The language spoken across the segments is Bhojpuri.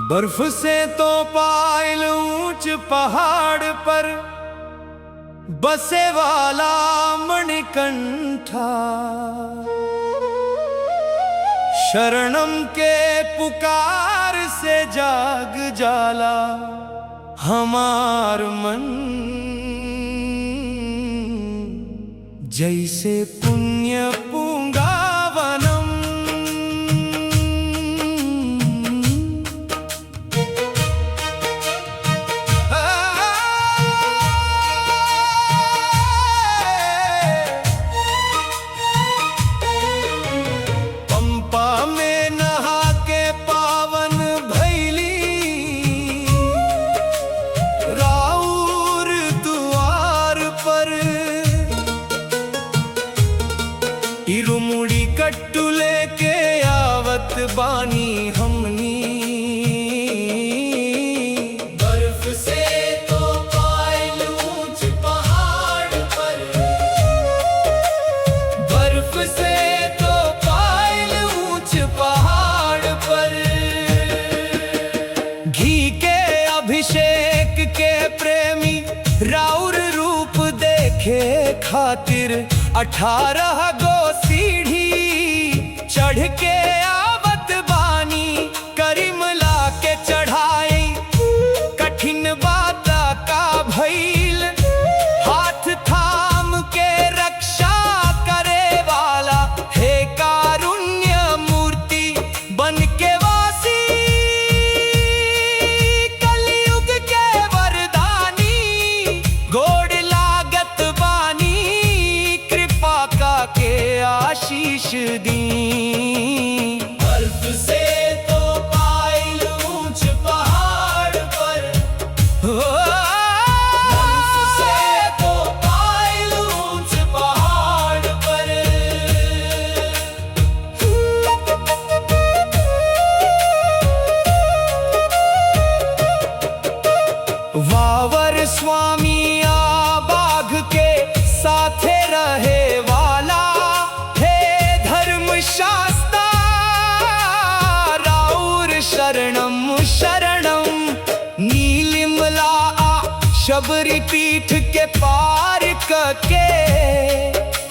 बर्फ से तो पायल ऊंच पहाड़ पर बसे वाला मणिकंठा, शरणम के पुकार से जाग जाला हमार मन। जैसे पुण्य पुंगावनम, इरुमुड़ी कट्टू लेके आवत बानी हमनी। बर्फ से तो पायल ऊंच पहाड़ पर, बर्फ से तो पायल ऊंच पहाड़ पर। घी के अभिषेक के प्रेमी राउर रूप देखे खातिर 18 गो सीढ़ी चढ़ के आवत बानी। करीमला के चढ़ाई कठिन बात का भइल, हाथ थाम के रक्षा करे वाला हे कारुण्य मूर्ति बन के वासी। कलयुग के वरदानी गोड़ लागत बानी, के आशीष दी। बर्फ से तो पायल ऊंच पहाड़ पर, बर्फ से तो पायल ऊंच पहाड़ पर। वावर स्वामी आ बाघ के साथे रहे शास्ता, राउर शरणम शरणम। नीलिमला शबरी पीठ के पार के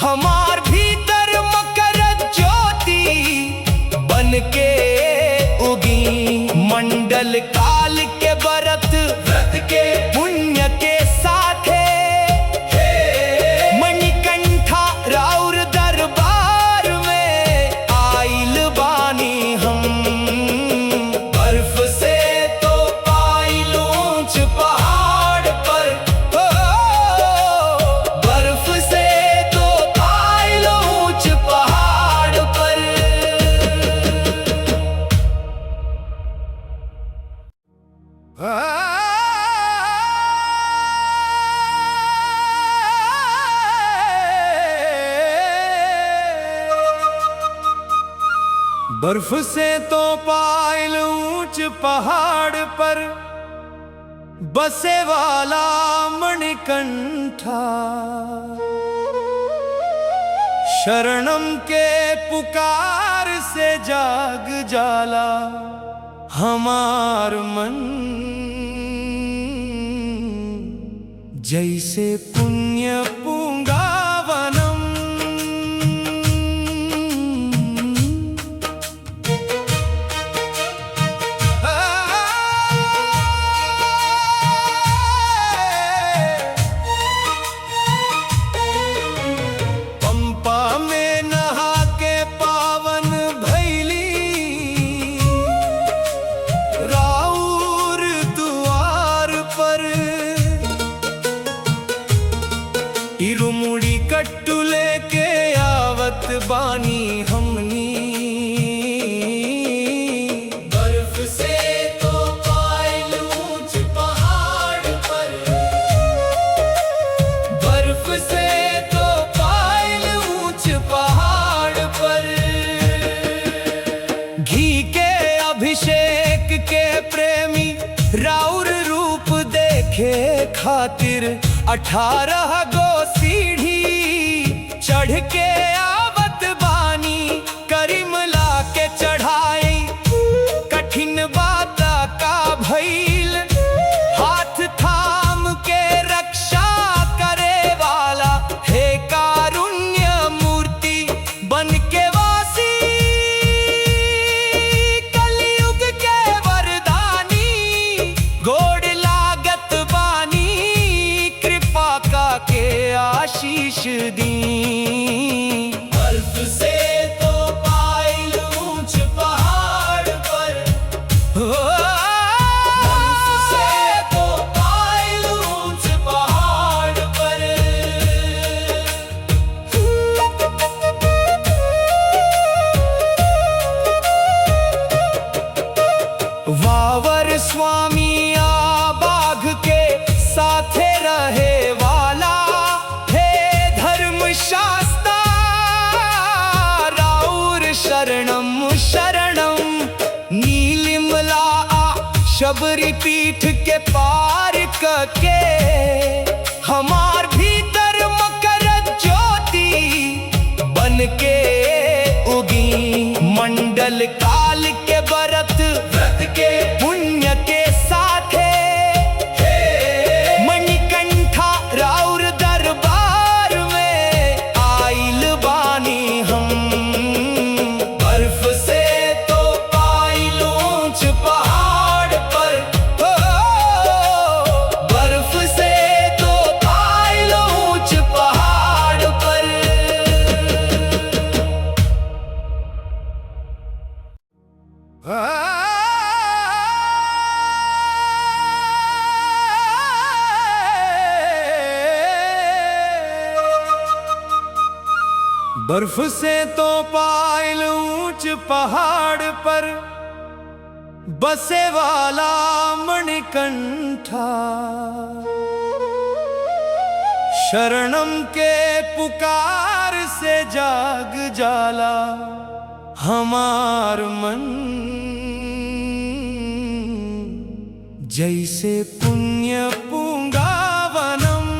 हमार भीतर मकर ज्योति बन के उगी। मंडल काल के व्रत के पुण्य के साथे मणिकंठा राउर दरबार बर्फ से तो पायल ऊंच पहाड़ पर बसे वाला मणिकंठा, शरणम के पुकार से जाग जाला हमार मन। जैसे पुण्य पुंगावनम, इरुमुड़ी कट्टू लेके आवत बानी हमनी। बर्फ से तो पायल ऊंच पहाड़ पर, बर्फ से तो पायल ऊंच पहाड़ पर। घी के अभिषेक के प्रेमी राउर रूप देखे खातिर 18 गो सीढ़ी चढ़ के आवत बानी, करीमला के चढ़ाई कठिन बात का भइल, हाथ थाम के रक्षा करे वाला हे कारुण्य मूर्ति बन के वासी, कलयुग के वरदानी गोड़ लागत बानी, कृपा का के आशीष दी। बर्फ से तो पाइल ऊंच पहाड़ पर, बर्फ से तो पाइल ऊंच पहाड़ पर, वावर स्वामी आ बाघ के साथे रहे वाला, हे धर्म शास्ता राउर शरणम शरणम, नीलिमला आ शबरी पीठ के पार के हमार भीतर मकर ज्योति बन के उगी, मंडल काल के व्रत के पुण्य के साथे मणिकंठा राउर दरबार में आइल बानी हम। बर्फ से तो पाइल ऊंच पहाड़ पर, बर्फ से तो पाइल ऊंच पहाड़ पर। बर्फ से तो पाइल ऊंच पहाड़ पर बसे वाला मणिकंठा, शरणम के पुकार से जाग जाला हमार मन, जैसे पुण्य पुंगावनम।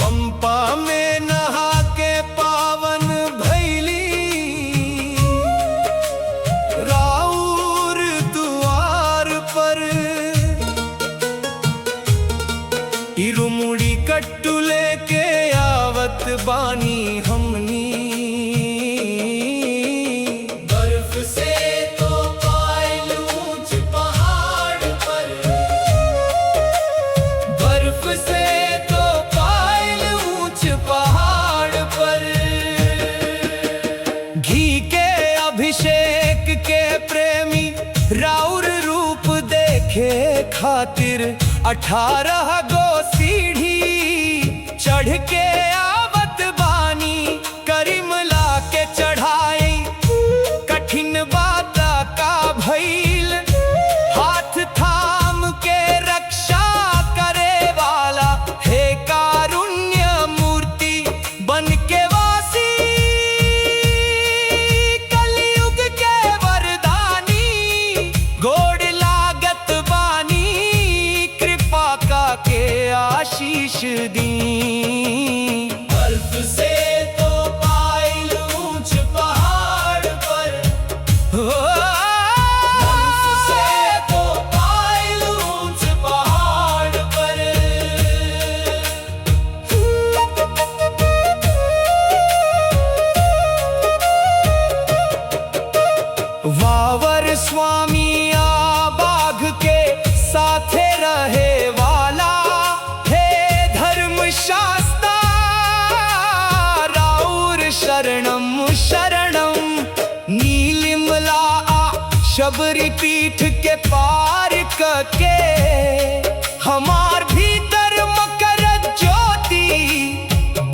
पंपा में नहा के पावन भैली, राउर द्वार पर इरुमुड़ी कट्टू लेके आवत बानी हमनी। बर्फ से तो पाइल ऊंच पहाड़ पर, बर्फ से तो पाइल ऊंच पहाड़ पर, घी के अभिषेक के प्रेमी राउर रूप देखे खातिर 18 गो सीढ़ी चढ़ के आवत बानी, करीमला के चढ़ाई कठिन बात का भइल, हाथ थाम के रक्षा करे वाला हे कारुण्य मूर्ति बन के वासी, कलयुग के वरदानी गोड़ लागत बानी, कृपा का के आशीष दी। बर्फ से तो पाइल ऊंच पहाड़ पर, बर्फ से तो पाइल ऊंच पहाड़ पर, वावर स्वामी आ बाघ के साथे रहे वाला, हे धर्म शास्ता राउर शरणम शरणम, नीलिमला आ शबरी पीठ के पार के हमार भीतर मकर ज्योति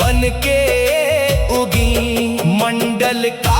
बन के उगी, मंडल का